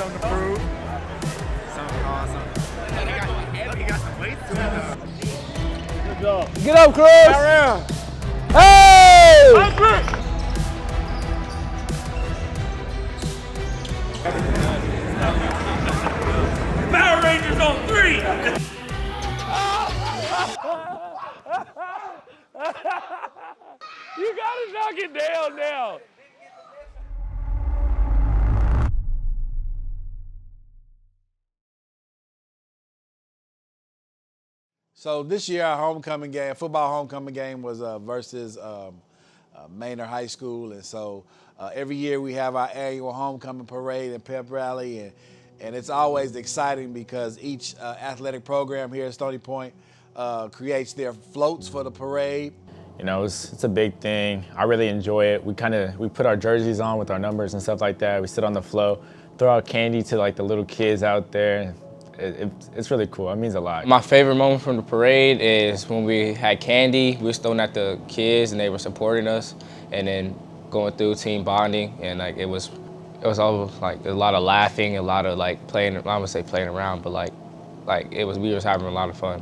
something to prove. Something awesome. He got some weight to it. Good job. Get up, Chris. Hey! Power Rangers on 3! You gotta knock it down now. So this year our homecoming game, football homecoming game was versus Manor High School, and so every year we have our annual homecoming parade and pep rally, and it's always exciting because each athletic program here at Stony Point creates their floats for the parade. You know, it's a big thing. I really enjoy it. We put our jerseys on with our numbers and stuff like that. We sit on the float, throw out candy to like the little kids out there. It's really cool. It means a lot. My favorite moment from the parade is when we had candy. We was throwing at the kids and they were supporting us, and then going through team bonding, and like it was all like a lot of laughing, a lot of like playing. I would say playing around, but we was having a lot of fun.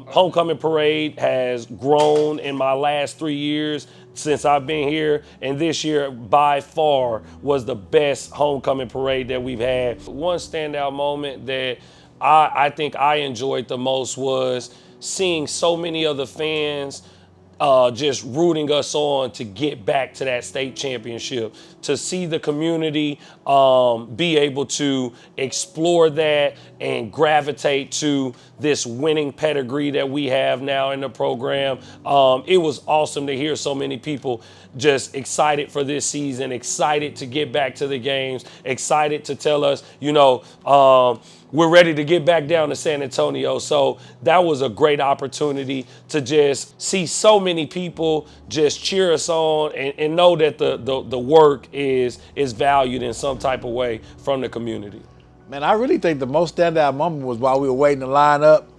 Homecoming parade has grown in my last 3 years since I've been here, and this year by far was the best homecoming parade that we've had. One standout moment that I think I enjoyed the most was seeing so many of the fans just rooting us on to get back to that state championship, to see the community be able to explore that and gravitate to this winning pedigree that we have now in the program. It was awesome to hear so many people just excited for this season, excited to get back to the games, excited to tell us, we're ready to get back down to San Antonio. So that was a great opportunity to just see so many people just cheer us on and know that the work is valued in some type of way from the community. Man, I really think the most standout moment was while we were waiting to line up,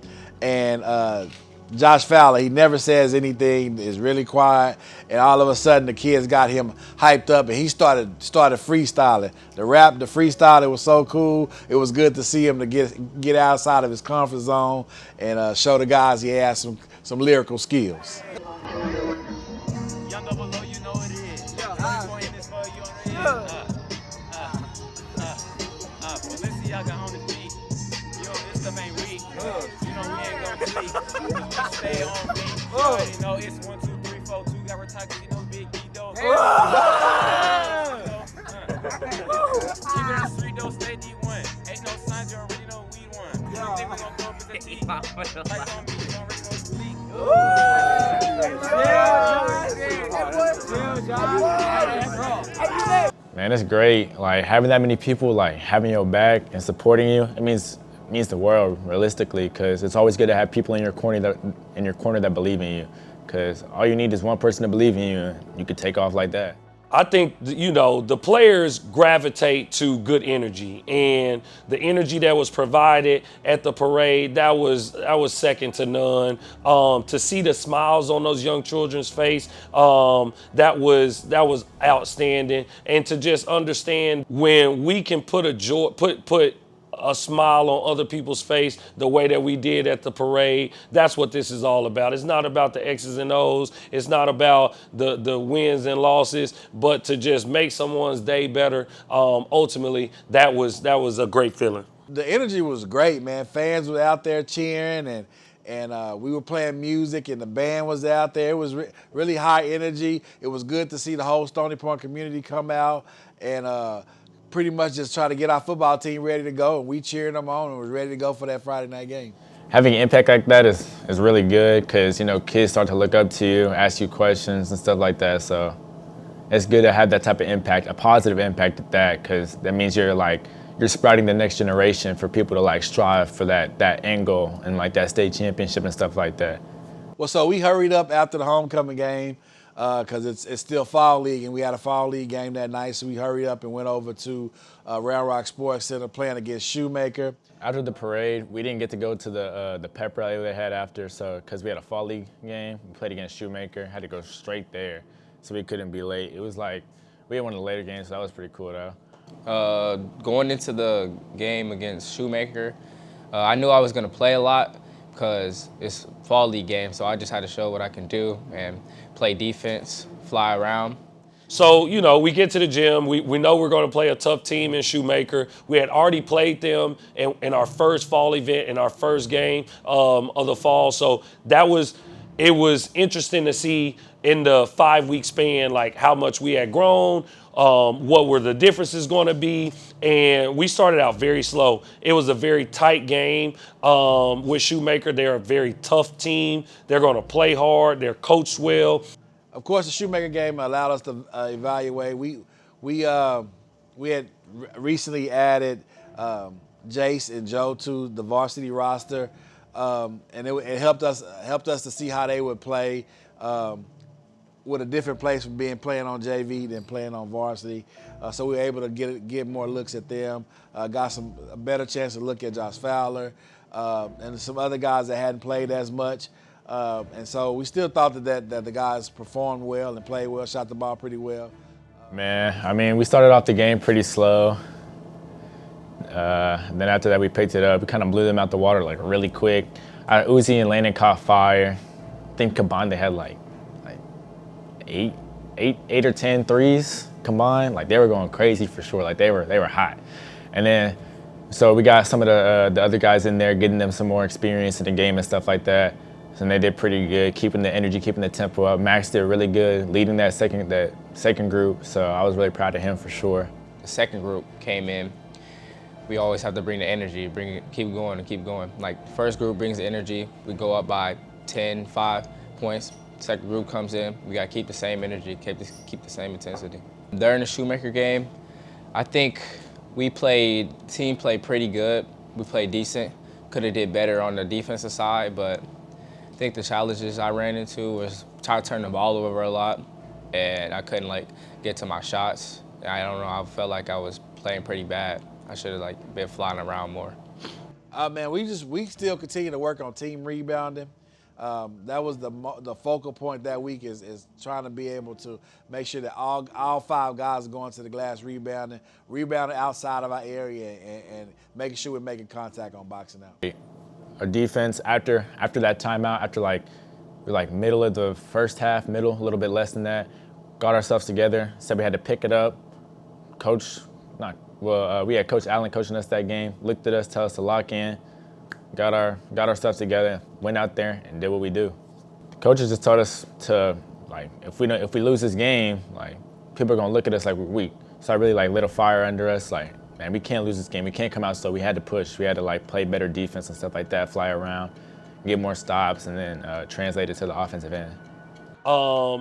and Josh Fowler, he never says anything, is really quiet, and all of a sudden the kids got him hyped up and he started freestyling. The freestyle, it was so cool. It was good to see him to get outside of his comfort zone and show the guys he has some lyrical skills. Stay on beat. You already know it's 1, 2, 3, 4, 2. Got retired, you know, big D though. Keep it on street though, stay D1. Ain't no signs, you already know we won. You think we gon' go up as a team? Like on me, we gon' ring those league. Man, it's great. Like having that many people like having your back and supporting you, it means the world realistically, because it's always good to have people in your corner that believe in you, because all you need is one person to believe in you and you could take off like that. I think, the players gravitate to good energy, and the energy that was provided at the parade, that was second to none. To see the smiles on those young children's face, that was outstanding. And to just understand when we can put a smile on other people's face the way that we did at the parade. That's what this is all about. It's not about the X's and O's. It's not about the wins and losses, but to just make someone's day better. Ultimately, that was a great feeling. The energy was great, man. Fans were out there cheering, and we were playing music, and the band was out there. It was really high energy. It was good to see the whole Stony Point community come out and pretty much just try to get our football team ready to go, and we cheering them on and was ready to go for that Friday night game. Having an impact like that is really good, because kids start to look up to you, ask you questions and stuff like that. So it's good to have that type of impact, a positive impact at that, because that means you're sprouting the next generation for people to strive for that end goal and that state championship and stuff like that. Well, so we hurried up after the homecoming game, because it's still fall league, and we had a fall league game that night, so we hurried up and went over to Round Rock Sports Center playing against Shoemaker. After the parade, we didn't get to go to the pep rally they had after, so because we had a fall league game, we played against Shoemaker, had to go straight there, so we couldn't be late. It was we had one of the later games, so that was pretty cool though. Going into the game against Shoemaker, I knew I was going to play a lot because it's fall league game, so I just had to show what I can do and play defense, fly around. So, you know, we get to the gym. We know we're going to play a tough team in Shoemaker. We had already played them in our first fall event, in our first game of the fall. So it was interesting to see in the 5-week span, like how much we had grown, what were the differences going to be. And we started out very slow. It was a very tight game with Shoemaker. They're a very tough team. They're going to play hard. They're coached well. Of course, the Shoemaker game allowed us to evaluate. We had recently added Jace and Joe to the varsity roster, and it helped us to see how they would play with a different place from playing on JV than playing on varsity. So we were able to get more looks at them. Got a better chance to look at Josh Fowler and some other guys that hadn't played as much. And so we still thought that the guys performed well and played well, shot the ball pretty well. Man, I mean, we started off the game pretty slow. Then after that, we picked it up. We kind of blew them out the water like really quick. Uzi and Landon caught fire. I think combined they had like eight or 10 threes combined. Like they were going crazy for sure. Like they were hot. And then so we got some of the other guys in there, getting them some more experience in the game and stuff like that. And they did pretty good, keeping the energy, keeping the tempo up. Max did really good, leading that second group. So I was really proud of him for sure. The second group came in. We always have to bring the energy, keep going and keep going. Like the first group brings the energy. We go up by 10, 5 points. Second group comes in. We got to keep the same energy, keep the same intensity. During the Shoemaker game, I think team played pretty good. We played decent. Could have did better on the defensive side, but I think the challenges I ran into was trying to turn the ball over a lot, and I couldn't get to my shots. I don't know, I felt like I was playing pretty bad. I should have been flying around more. Man, we still continue to work on team rebounding. That was the focal point that week is trying to be able to make sure that all 5 guys are going to the glass rebounding outside of our area and making sure we're making contact on boxing out. Our defense, after that timeout, after we're middle of the first half, a little bit less than that, got ourselves together, said we had to pick it up. We had Coach Allen coaching us that game, looked at us, tell us to lock in, got our stuff together, went out there and did what we do. The coaches just told us to, if we lose this game, people are gonna look at us like we're weak. So I really lit a fire under us, man, we can't lose this game. We can't come out, so we had to push. We had to play better defense and stuff like that, fly around, get more stops, and then translate it to the offensive end.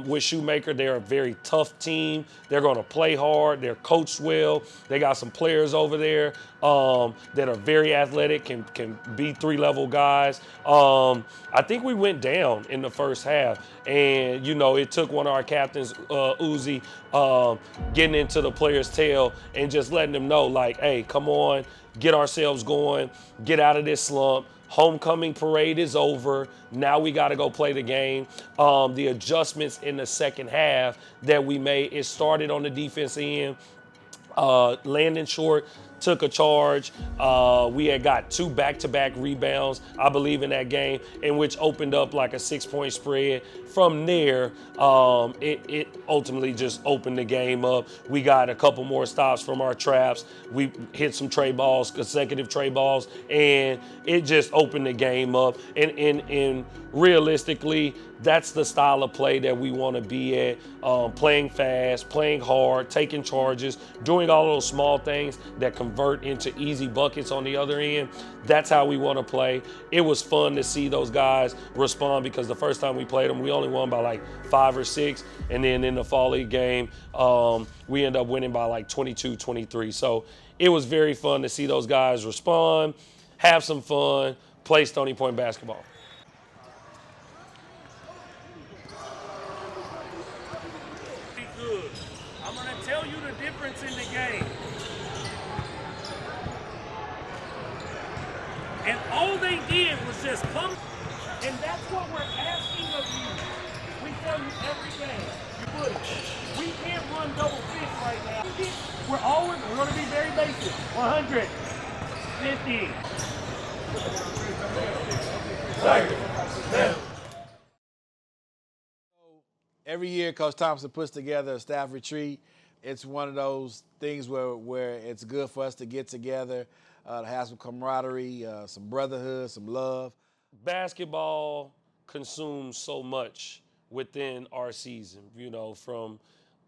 With Shoemaker, they're a very tough team. They're going to play hard. They're coached well. They got some players over there that are very athletic, can be 3-level guys. I think we went down in the first half, and it took one of our captains, Uzi, getting into the player's tail and just letting them know, hey, come on, get ourselves going, get out of this slump. Homecoming parade is over. Now we got to go play the game. The adjustments in the second half that we made, it started on the defense end. Landon Short took a charge. We had got 2 back-to-back rebounds, I believe, in that game, in which opened up a 6-point spread. From there, it ultimately just opened the game up. We got a couple more stops from our traps. We hit some consecutive tray balls, and it just opened the game up. And realistically, that's the style of play that we want to be at, playing fast, playing hard, taking charges, doing all those small things that convert into easy buckets on the other end. That's how we want to play. It was fun to see those guys respond because the first time we played them, we only won by 5 or 6. And then in the fall league game, we ended up winning by 22-23. So it was very fun to see those guys respond, have some fun, play Stony Point basketball. Good. I'm going to tell you the difference in the game. And all they did was just come, and that's what we're asking of you. We tell you every game, you put it. We can't run double fist right now. We're going to be very basic. 150. Every year, Coach Thompson puts together a staff retreat. It's one of those things where it's good for us to get together, to have some camaraderie, some brotherhood, some love. Basketball consumes so much within our season, you know, from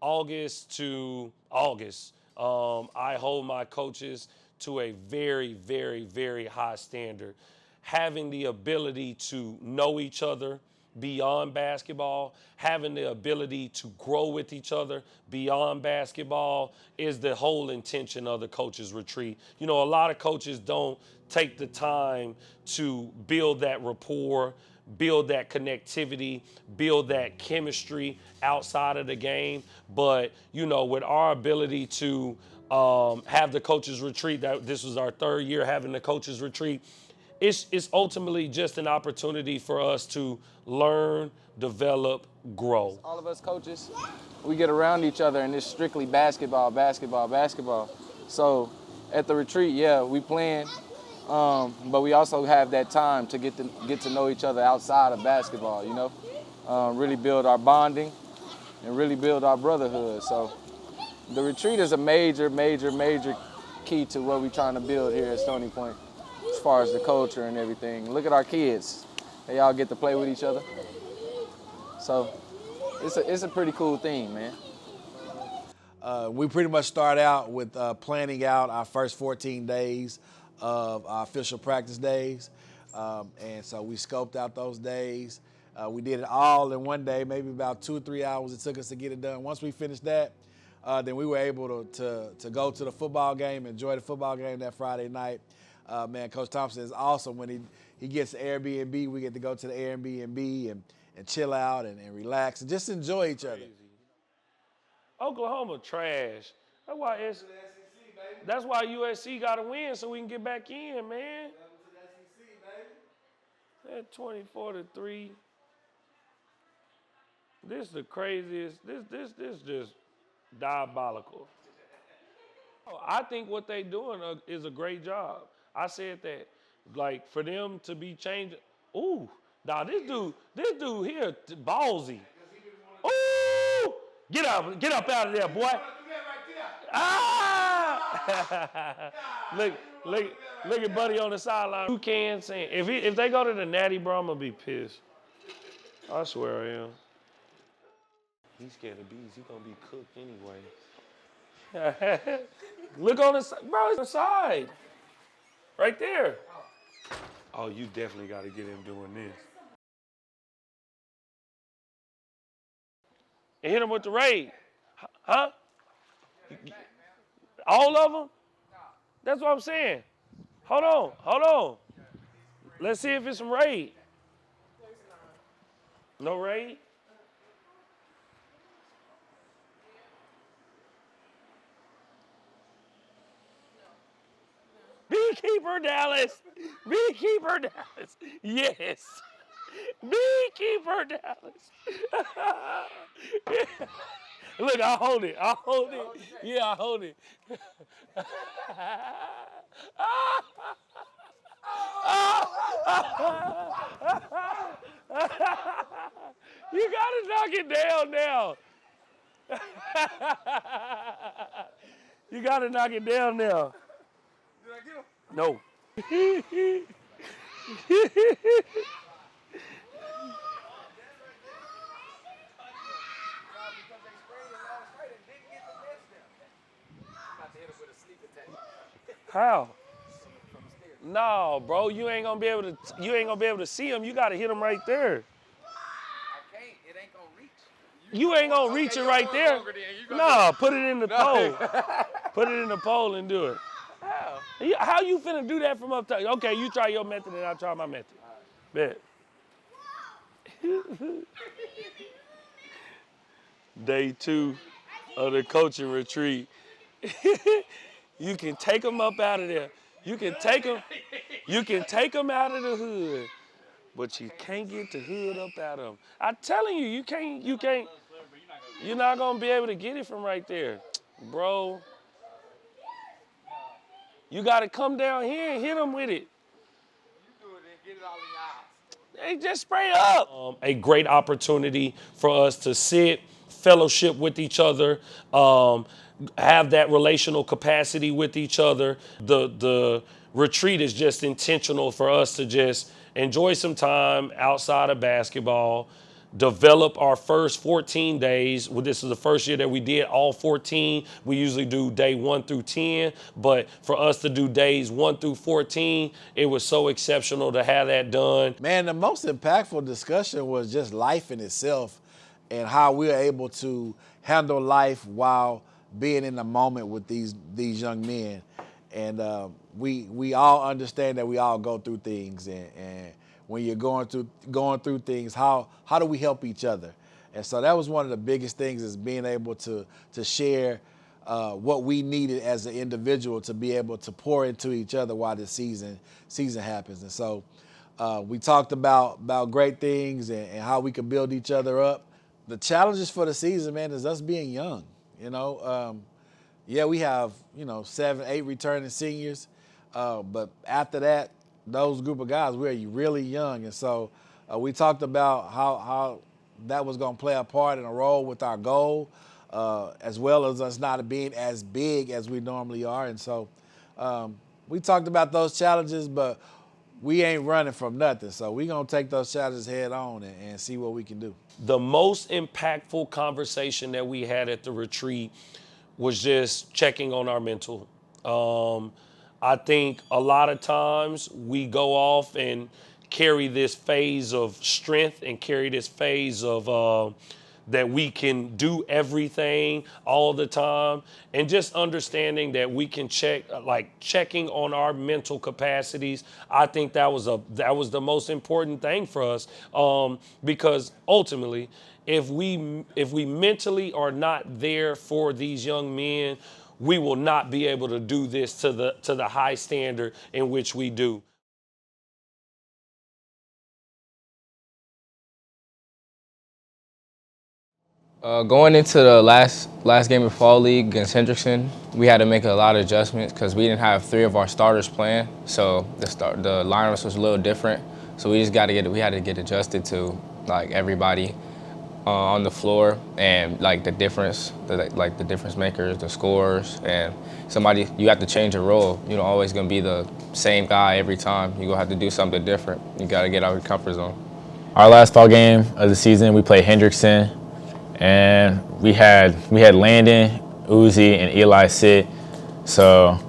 August to August. I hold my coaches to a very, very, very high standard. Having the ability to know each other beyond basketball, having the ability to grow with each other beyond basketball is the whole intention of the coaches retreat. You know, a lot of coaches don't take the time to build that rapport, build that connectivity, build that chemistry outside of the game. But, you know, with our ability to have the coaches retreat, that this was our third year having the coaches retreat, it's ultimately just an opportunity for us to learn, develop, grow. All of us coaches, we get around each other and it's strictly basketball, basketball, basketball. So at the retreat, yeah, we playing, but we also have that time to get to know each other outside of basketball, you know, really build our bonding and really build our brotherhood. So the retreat is a major, major, major key to what we're trying to build here at Stony Point. As far as the culture and everything. Look at our kids. They all get to play with each other. So it's a pretty cool thing, man. We pretty much start out with planning out our first 14 days of our official practice days. And so we scoped out those days. We did it all in one day, maybe about 2 or 3 hours it took us to get it done. Once we finished that, then we were able to go to the football game, enjoy the football game that Friday night. Man, Coach Thompson is awesome. When he gets to Airbnb, we get to go to the Airbnb and chill out and relax and just enjoy each other. Oklahoma trash. That's why USC got to win so we can get back in, man. That 24-3. This is the craziest. This just diabolical. I think what they doing is a great job. I said that, like, for them to be changing. Ooh, nah, this dude here ballsy. Ooh, get up out of there, boy. Ah! look at Buddy on the sideline. Who can saying if they go to the Natty, bro, I'm gonna be pissed. I swear I am. He's scared of bees. He's gonna be cooked anyway. Look on the side, bro. It's the side, right there. Oh, you definitely got to get him doing this. And hit him with the raid, huh? All of them? That's what I'm saying. Hold on. Let's see if it's some raid. No raid? Beekeeper Dallas. Yes. Beekeeper Dallas. Look, I hold it. Yeah, I hold it. You gotta knock it down now. You gotta knock it down now. Did I get him? No. How? No, bro, you ain't gonna be able to see him. You gotta hit him right there. I can't. It ain't gonna reach. You ain't gonna reach it right there. No, put it in the pole. Put it in the pole and do it. How you finna do that from up top? Okay, you try your method and I'll try my method. Bet. Day 2 of the coaching retreat. You can take them up out of there. You can take them out of the hood, but you can't get the hood up out of them. I'm telling you, you can't. You're not going to be able to get it from right there. Bro, you got to come down here and hit them with it. Hey, just spray up. A great opportunity for us to sit, fellowship with each other, have that relational capacity with each other. The retreat is just intentional for us to just enjoy some time outside of basketball, develop our first 14 days. Well, this is the first year that we did all 14. We usually do day 1 through 10, but for us to do days 1 through 14, it was so exceptional to have that done. Man, the most impactful discussion was just life in itself and how we're able to handle life while being in the moment with these young men. And we all understand that we all go through things, and when you're going through things, how do we help each other? And so that was one of the biggest things, is being able to share what we needed as an individual to be able to pour into each other while the season happens. And so we talked about great things and how we could build each other up. The challenges for the season, man, is us being young. Yeah, we have 7, 8 returning seniors, but after that, those group of guys, we're really young. And so we talked about how that was going to play a part and a role with our goal, as well as us not being as big as we normally are. And so we talked about those challenges, but we ain't running from nothing. So we're going to take those challenges head on and see what we can do. The most impactful conversation that we had at the retreat was just checking on our mental. I think a lot of times we go off and carry this phase of strength and carry this phase of that we can do everything all the time, and just understanding that we can checking on our mental capacities. I think that was the most important thing for us, because ultimately, if we mentally are not there for these young men, we will not be able to do this to the high standard in which we do. Going into the last game of Fall League against Hendrickson, we had to make a lot of adjustments because we didn't have 3 of our starters playing, so the lineups was a little different. So we had to get adjusted to everybody on the floor, and the difference makers, the scorers, and you have to change your role. You're not always gonna be the same guy every time. You're gonna have to do something different. You gotta get out of your comfort zone. Our last fall game of the season, we played Hendrickson, and we had Landon, Uzi, and Eli sit. So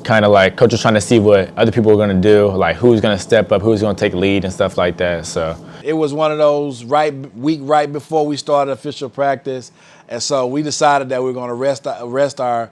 kind of coach was trying to see what other people were gonna do, who's gonna step up, who's gonna take lead and stuff like that. So it was one of those week right before we started official practice, and so we decided that we were going to rest our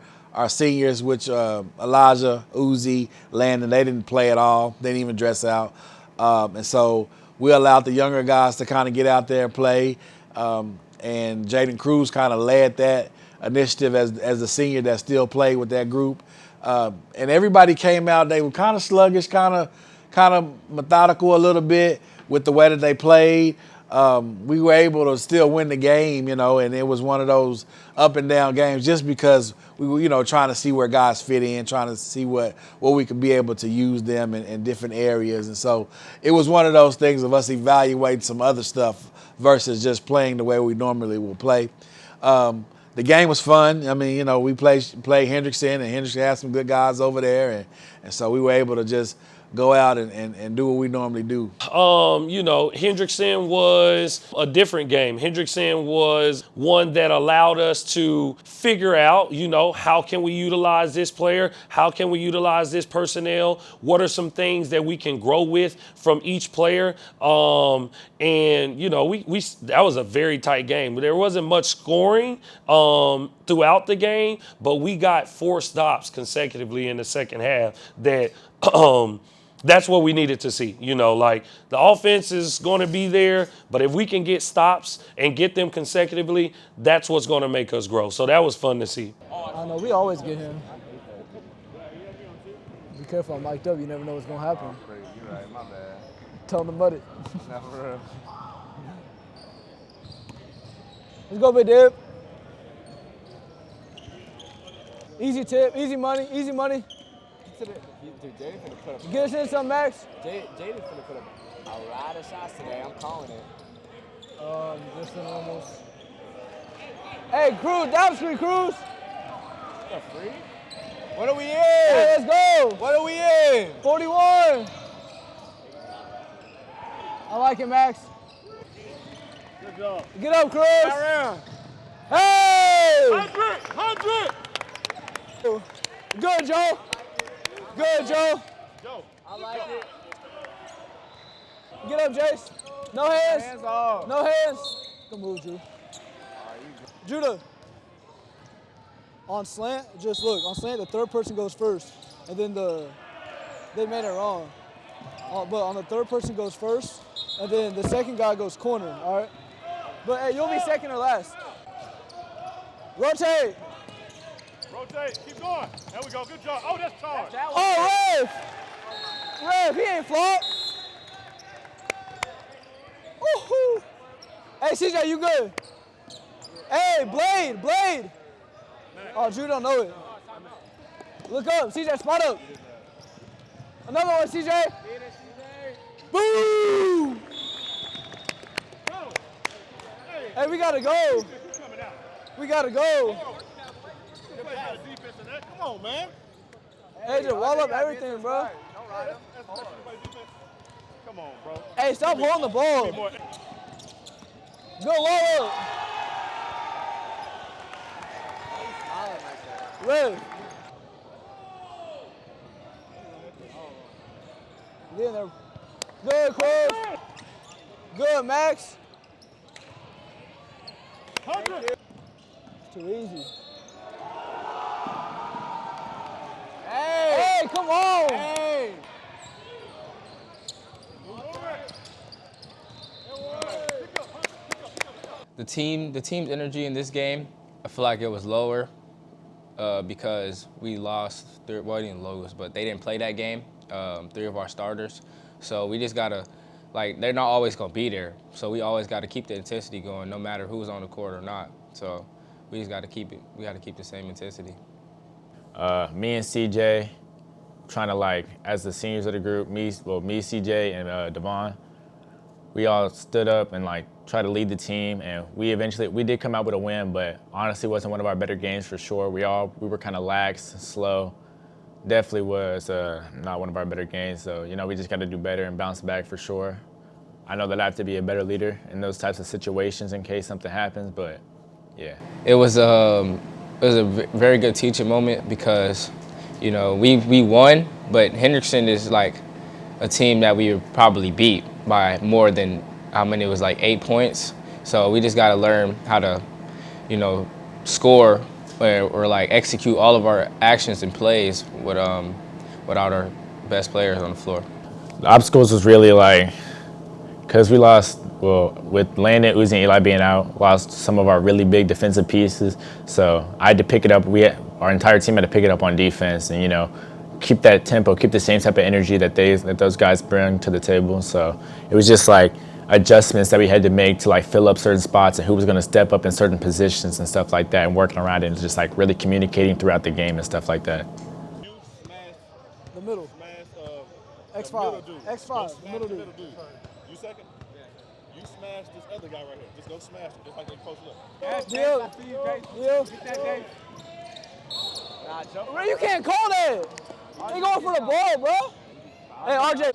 seniors, which Elijah, Uzi, Landon, they didn't play at all. They didn't even dress out, and so we allowed the younger guys to kind of get out there and play. And Jaden Cruz kind of led that initiative as the senior that still played with that group. And everybody came out. They were kind of sluggish, kind of methodical a little bit with the way that they played. We were able to still win the game, and it was one of those up and down games just because we were, trying to see where guys fit in, trying to see what we could be able to use them in different areas. And so it was one of those things of us evaluating some other stuff versus just playing the way we normally will play. The game was fun. I mean, we played Hendrickson, and Hendrickson had some good guys over there, and so we were able to just go out and do what we normally do. Hendrickson was a different game. Hendrickson was one that allowed us to figure out, how can we utilize this player? How can we utilize this personnel? What are some things that we can grow with from each player? And that was a very tight game. There wasn't much scoring throughout the game, but we got 4 stops consecutively in the second half that that's what we needed to see. The offense is going to be there, but if we can get stops and get them consecutively, that's what's going to make us grow. So that was fun to see. I know we always get him. Be careful, I'm mic'd up. You never know what's going to happen. You're right, my bad. Tell him to mud it. Not for real. Let's go, big dip. Easy tip, easy money, easy money. Dude, Jaden finna put up. Get us in some, Max. Jaden finna put up a lot of shots today. I'm calling it. Just an almost. Hey, Cruz, down street, Cruz. Free? What are we in? Hey, let's go. What are we in? 41. I like it, Max. Good job. Get up, Cruz. Around. Hey! 100. Good, Joe. Good, Joe. Go. I like it. Get up, Jace. No hands. Hands off. No hands. Good move, Drew. Judah. On slant, just look. On slant, the third person goes first, and then they made it wrong. But on the third person goes first, and then the second guy goes corner. All right. But hey, you'll be second or last. Rotate. Rotate. Keep going. There we go. Good job. Oh, that's charge. Oh, Ref, he ain't flopped. Woohoo! Hey, CJ, you good? Hey, Blade. Oh, Drew don't know it. Look up, CJ, spot up. Another one, CJ. Boom! Hey, we gotta go. We gotta go. Come on, man. Hey, just wall up everything, bro. Come on, bro. Hey, stop holding the ball. Go wall up. Rev. Get in there. Good, Cruz. Good, Max. 100. Too easy. Hey, come on. Hey. The team's energy in this game, I feel like it was lower because we lost. Well, didn't lose, but they didn't play that game. 3 of our starters, so we just gotta, like, they're not always gonna be there. So we always gotta keep the intensity going, no matter who's on the court or not. So we just gotta keep it. We gotta keep the same intensity. Me and CJ, trying to, like, as the seniors of the group, me, CJ, and Devon, we all stood up and, like, tried to lead the team, and we did come out with a win, but honestly wasn't one of our better games for sure. We were kind of lax, slow. Definitely was not one of our better games, so, you know, we just got to do better and bounce back for sure. I know that I have to be a better leader in those types of situations in case something happens, but yeah. It was a very good teaching moment because, you know, we won, but Hendrickson is like a team that we would probably beat by more than, how many, it was like 8 points. So we just got to learn how to, you know, score or like execute all of our actions and plays without our best players on the floor. The obstacles was really like, because we lost, well, with Landon, Uzi, and Eli being out, lost some of our really big defensive pieces. So I had to pick it up. Our entire team had to pick it up on defense and, you know, keep that tempo, keep the same type of energy that those guys bring to the table. So it was just like adjustments that we had to make to, like, fill up certain spots and who was going to step up in certain positions and stuff like that, and working around it and just, like, really communicating throughout the game and stuff like that. You smash The middle. X5. X5. The middle dude. You second? Yeah. You smash this other guy right here. Just go smash him, just like they post up. Deal. Bro, you can't call that. They going for the ball, bro. Hey, RJ.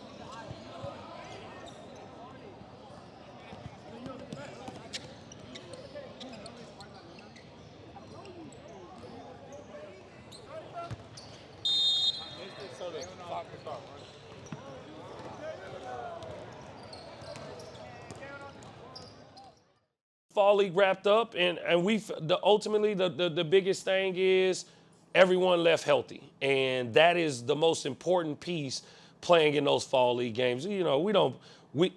Fall league wrapped up, and ultimately the biggest thing is everyone left healthy, and that is the most important piece playing in those fall league games. You know,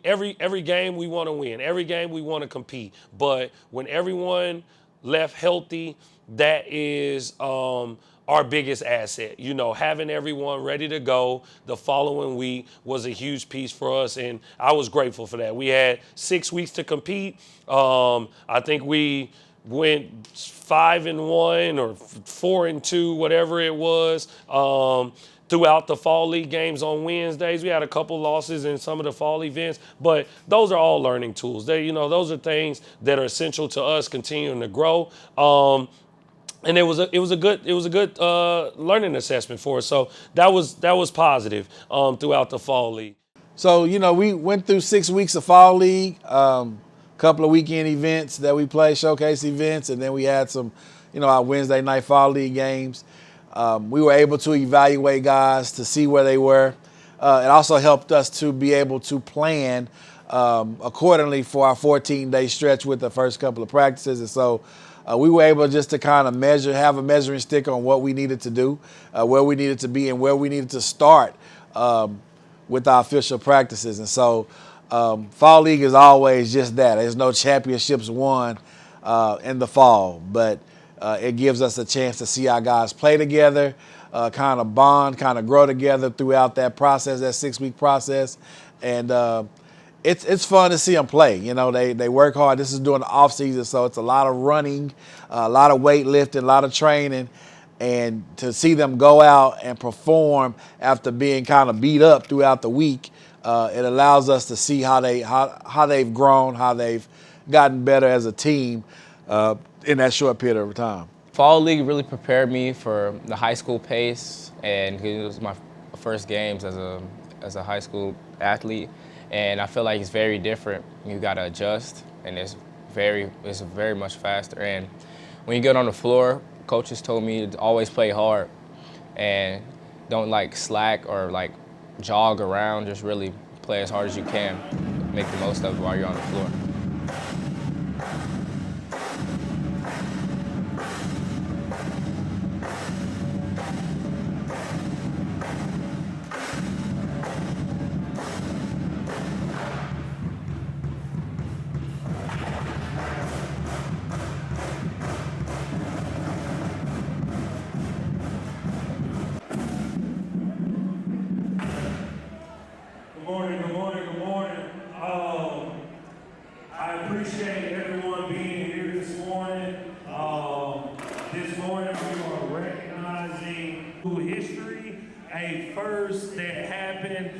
every game we want to win, every game we want to compete, but when everyone left healthy, that is our biggest asset. You know, having everyone ready to go the following week was a huge piece for us, and I was grateful for that. We had 6 weeks to compete. I think we went 5-1 or 4-2, whatever it was. Throughout the fall league games on Wednesdays, we had a couple losses in some of the fall events, but those are all learning tools. Those are things that are essential to us continuing to grow. And it was a good learning assessment for us. So that was positive throughout the fall league. So, we went through 6 weeks of fall league, couple of weekend events that we played, showcase events, and then we had some, our Wednesday night fall league games. We were able to evaluate guys to see where they were. It also helped us to be able to plan accordingly for our 14-day stretch with the first couple of practices. And so we were able just to kind of have a measuring stick on what we needed to do, where we needed to be, and where we needed to start with our official practices. And so fall league is always just that. There's no championships won in the fall, but it gives us a chance to see our guys play together, kind of bond, kind of grow together throughout that process, that 6-week process. And it's fun to see them play. They work hard. This is during the offseason, so it's a lot of running, a lot of weightlifting, a lot of training. And to see them go out and perform after being kind of beat up throughout the week, it allows us to see how they've grown, how they've gotten better as a team in that short period of time. Fall league really prepared me for the high school pace, and it was my first games as a high school athlete. And I feel like it's very different. You got to adjust, and it's very much faster. And when you get on the floor, coaches told me to always play hard and don't slack or jog around. Just really play as hard as you can. Make the most of it while you're on the floor. Good morning. I appreciate everyone being here this morning. This morning we are recognizing history, a first that happened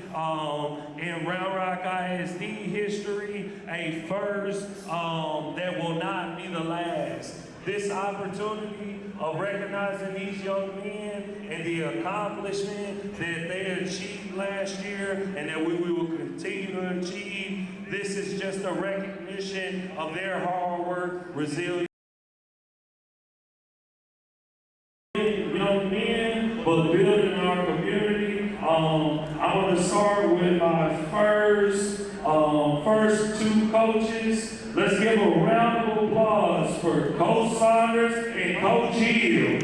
in Round Rock ISD history, a first that will not be the last. This opportunity of recognizing these young men and the accomplishment that they achieved last year and that we will continue to achieve, this is just a recognition of their hard work, resilience. Young men, but building our community. I want to start with my first two coaches. Let's give a round of applause for Coach Saunders and Coach Hill.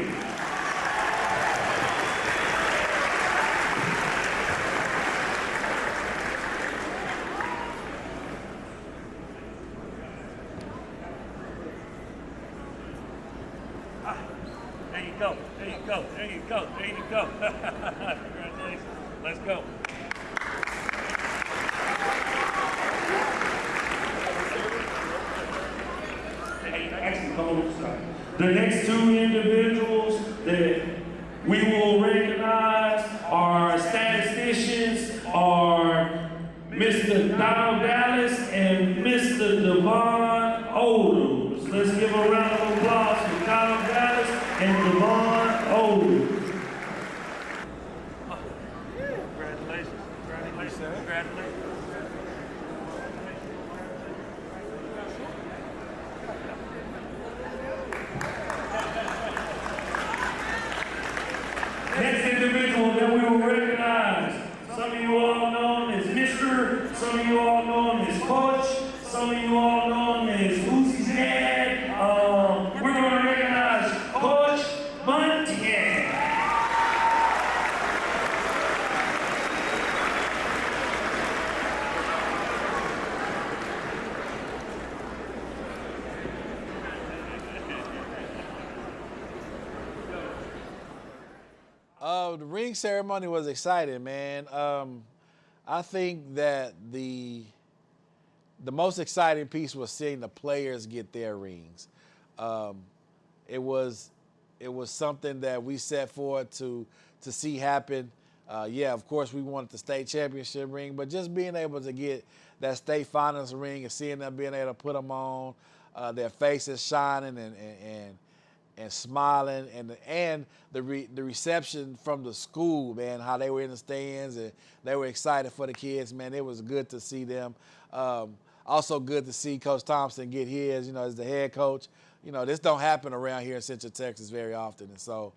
There you go. Congratulations. Let's go. The next two individuals that we will recognize are statisticians, are Mr. Donald Dallas and Mr. Devon Oldham. Let's give a round of applause for Donald Dallas and Devon Oldham. Congratulations. Next individual that we will recognize, some of you all know him as Mr., some of you all know him as Coach, some of you all know him as Lucy's dad. We're going to recognize Coach Bunting. ring ceremony was exciting, man. I think that the most exciting piece was seeing the players get their rings. It was something that we set forward to see happen. Yeah, of course, we wanted the state championship ring, but just being able to get that state finals ring and seeing them being able to put them on, their faces shining and smiling, and the reception from the school, man, how they were in the stands and they were excited for the kids, man. It was good to see them. Also good to see Coach Thompson get his, as the head coach. This don't happen around here in Central Texas very often, and so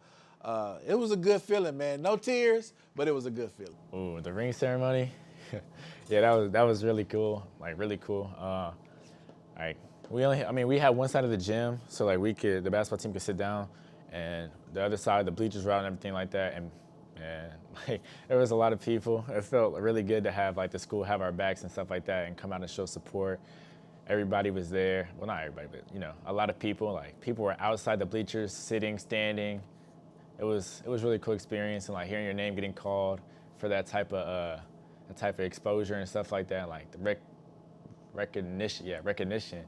it was a good feeling, man. No tears, but it was a good feeling. Ooh, the ring ceremony, yeah, that was really cool, really cool. We had one side of the gym, so the basketball team could sit down, and the other side, the bleachers were out and everything like that, and there was a lot of people. It felt really good to have the school have our backs and stuff like that, and come out and show support. Everybody was there. Well, not everybody, but a lot of people. People were outside the bleachers, sitting, standing. It was really cool experience, and hearing your name getting called for that type of exposure and stuff like that, the recognition.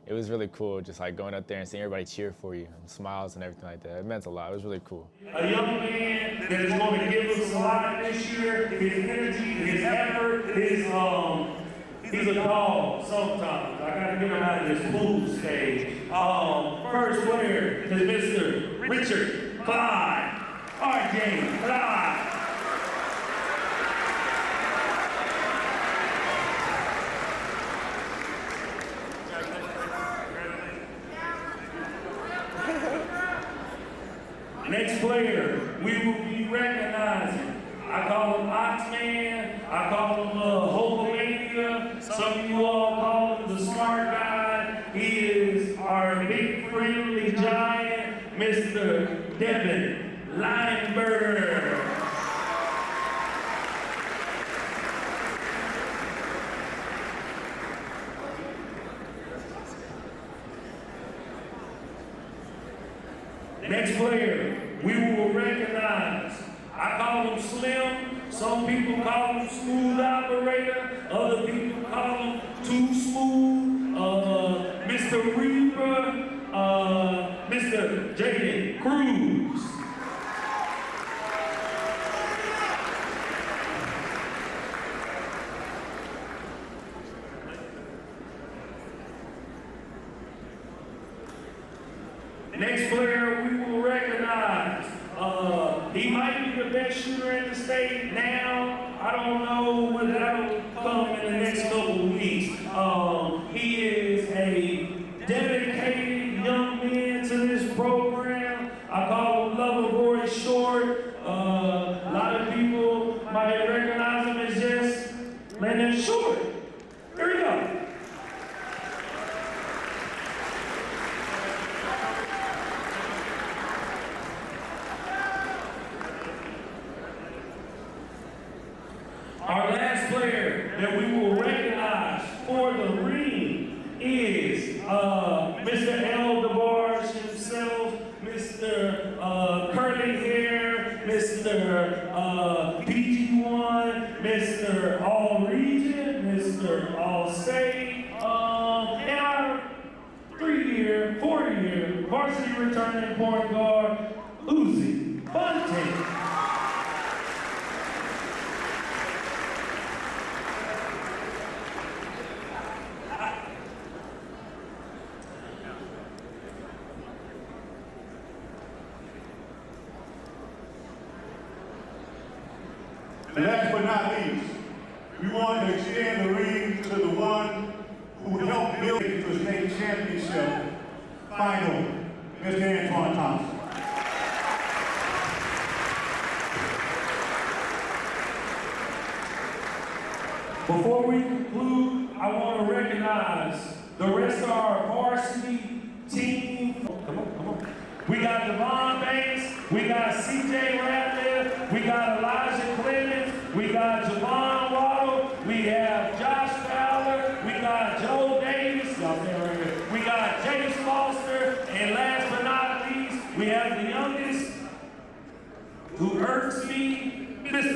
It was really cool, just going up there and seeing everybody cheer for you, and smiles and everything like that. It meant a lot. It was really cool. A young man that is going to give us a lot this year. His energy, his effort, he's a dog sometimes. I got to get him out of this food stage. First player is Mr. Richard Clyde. R.J. Clyde. Next player, we will be recognizing. I call him Oxman, I call him Hulkamania. Some of you all call him the smart guy. He is our big friendly giant, Mr. Devin Lineberger. Next player, we will recognize. I call him Slim. Some people call him Smooth Operator. Other people call him Too Smooth. Mr. Reaper. Mr. Jaden Cruz. Next player we will recognize. He might be the best shooter in the state now. I don't know whether that'll come in the next couple of weeks. He is a dedicated young man to this program. I call him Lover Boy Short. A lot of people might recognize him as just Lennon Short. Here we go. Our last player that we will recognize for the ring is Mr. L. DeBarge himself, Mr. Curly Hair, Mr. PG1, Mr. All Region, Mr. All State, and our 4-year varsity returning point guard, Uzi Bunting. And last but not least, we want to extend the ring to the one who helped build it to a state championship final, Mr. Antoine Thompson. Before we conclude, I want to recognize the rest of our varsity team. Come on. We got Devon Banks, we got CJ Radcliffe, we got Elijah Clemens, we got Javon Waddle, we have Josh Fowler, we got Joe Davis, we got James Foster, and last but not least, we have the youngest who irks me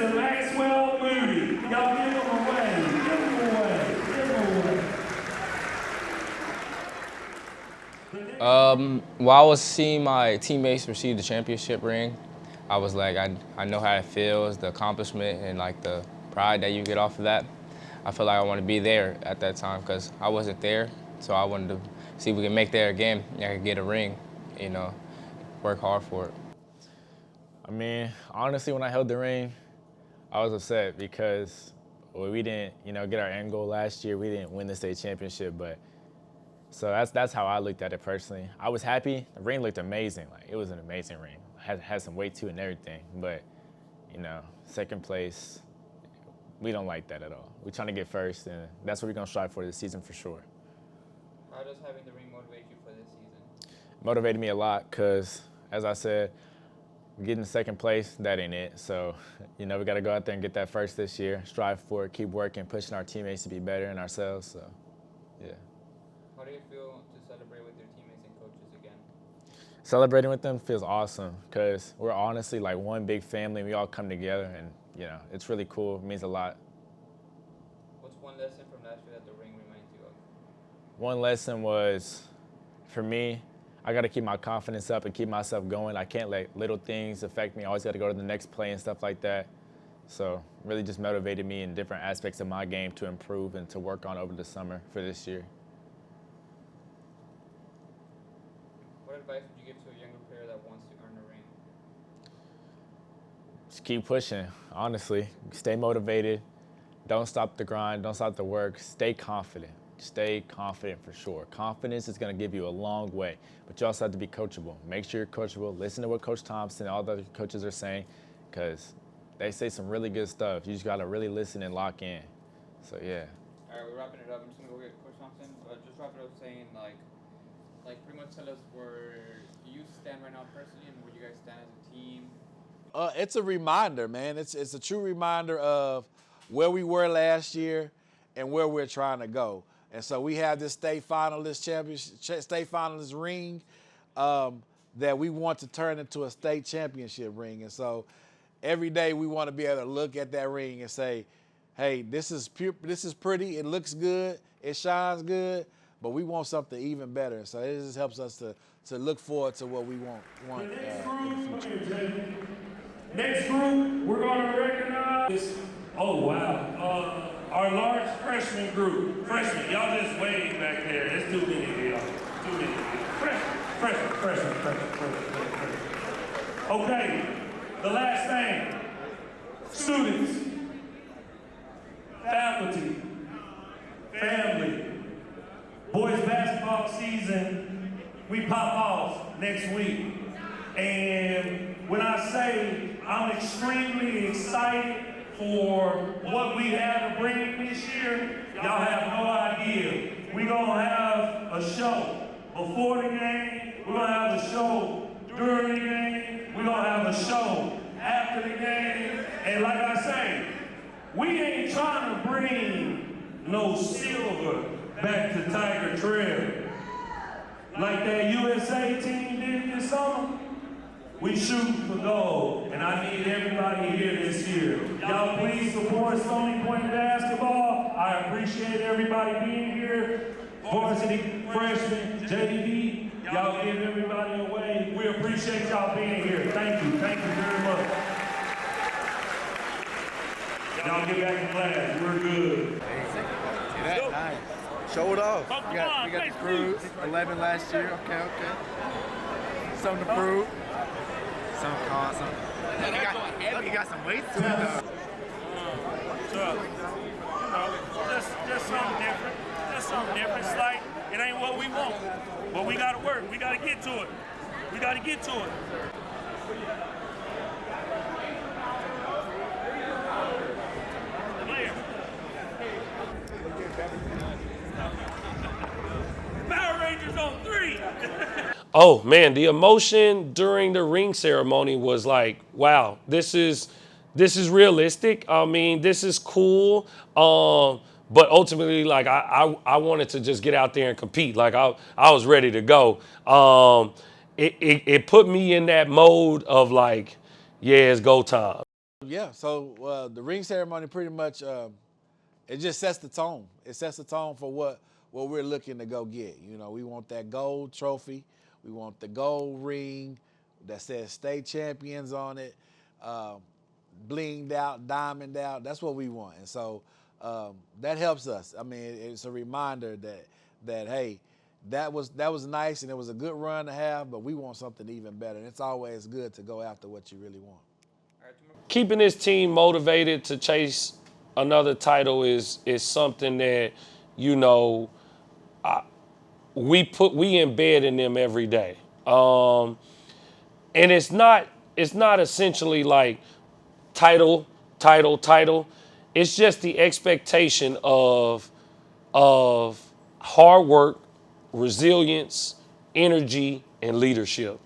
and Maxwell Moody. Y'all give them away. Give them away. Give them away. While I was seeing my teammates receive the championship ring, I was like, I know how it feels, the accomplishment and like the pride that you get off of that. I feel like I want to be there at that time because I wasn't there, so I wanted to see if we can make there again and I could get a ring, you know, work hard for it. I mean, honestly, when I held the ring, I was upset because we didn't, get our end goal last year. We didn't win the state championship, but so that's how I looked at it personally. I was happy. The ring looked amazing. Like, it was an amazing ring. Had some weight to it and everything, but second place, we don't like that at all. We're trying to get first, and that's what we're gonna strive for this season for sure. How does having the ring motivate you for this season? Motivated me a lot because, as I said, getting second place, that ain't it. So, we got to go out there and get that first this year, strive for it, keep working, pushing our teammates to be better and ourselves. So, yeah. How do you feel to celebrate with your teammates and coaches again? Celebrating with them feels awesome because we're honestly like one big family. We all come together, and it's really cool. It means a lot. What's one lesson from last year that the ring reminds you of? One lesson was, for me, I got to keep my confidence up and keep myself going. I can't let little things affect me. I always got to go to the next play and stuff like that. So really just motivated me in different aspects of my game to improve and to work on over the summer for this year. What advice would you give to a younger player that wants to earn a ring? Just keep pushing, honestly. Stay motivated. Don't stop the grind. Don't stop the work. Stay confident. Stay confident for sure. Confidence is going to give you a long way, but you also have to be coachable. Make sure you're coachable. Listen to what Coach Thompson and all the other coaches are saying because they say some really good stuff. You just got to really listen and lock in. So, yeah. All right, we're wrapping it up. I'm just going to go get Coach Thompson. Just wrap it up saying, like pretty much tell us where you stand right now personally and where you guys stand as a team. It's a reminder, man. It's a true reminder of where we were last year and where we're trying to go. And so we have this state finalist ring that we want to turn into a state championship ring. And so every day we want to be able to look at that ring and say, hey, this is pretty, it looks good, it shines good, but we want something even better. So it just helps us to look forward to what we want in the future. Next group, we're going to recognize, our large freshman group. Freshmen, y'all just wave back there. There's too many of y'all. Too many of y'all. Freshmen. Okay, the last thing. Students, faculty, family, boys basketball season, we pop off next week. And when I say I'm extremely excited for what we have to bring this year, y'all have no idea. We're gonna have a show before the game, we're gonna have a show during the game, we're gonna have a show after the game, and like I say, we ain't trying to bring no silver back to Tiger Trail. Like that USA team did this summer. We shooting for gold, and I need everybody here this year. Y'all please support Stony Point basketball. I appreciate everybody being here. Varsity, freshman, JV, y'all give everybody away. We appreciate y'all being here. Thank you very much. Y'all get back in class, we're good. Nice. Show it off. We got the crew, 11 last year, okay. Something to prove. Something awesome. Look, you got some weight to it though. Just something different. Just something different. It's like, it ain't what we want. But we gotta work. We gotta get to it. Power Rangers on 3. Oh man, the emotion during the ring ceremony was like, wow, this is realistic. I mean, this is cool. But ultimately, like I wanted to just get out there and compete. Like I was ready to go. It put me in that mode of like, yeah, it's go time. Yeah, so the ring ceremony pretty much, it just sets the tone. It sets the tone for what we're looking to go get. You know, we want that gold trophy. We want the gold ring that says state champions on it, blinged out, diamond out. That's what we want. And so that helps us. I mean, it's a reminder that hey, that was nice and it was a good run to have, but we want something even better. And it's always good to go after what you really want. Keeping this team motivated to chase another title is something that, you know, we embed in them every day. And it's not essentially like title. It's just the expectation of hard work, resilience, energy, and leadership.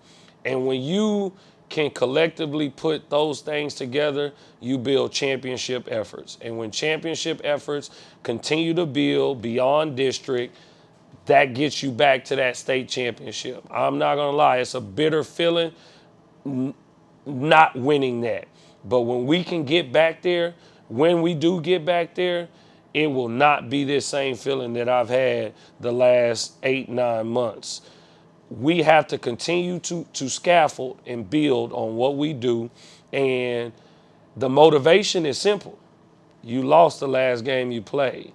And when you can collectively put those things together, you build championship efforts. And when championship efforts continue to build beyond district, that gets you back to that state championship. I'm not gonna lie, it's a bitter feeling not winning that. But when we can get back there, when we do get back there, it will not be this same feeling that I've had the last 8-9 months. We have to continue to scaffold and build on what we do. And the motivation is simple. You lost the last game you played.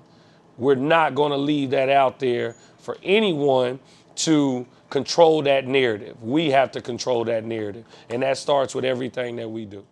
We're not going to leave that out there for anyone to control that narrative. We have to control that narrative. And that starts with everything that we do.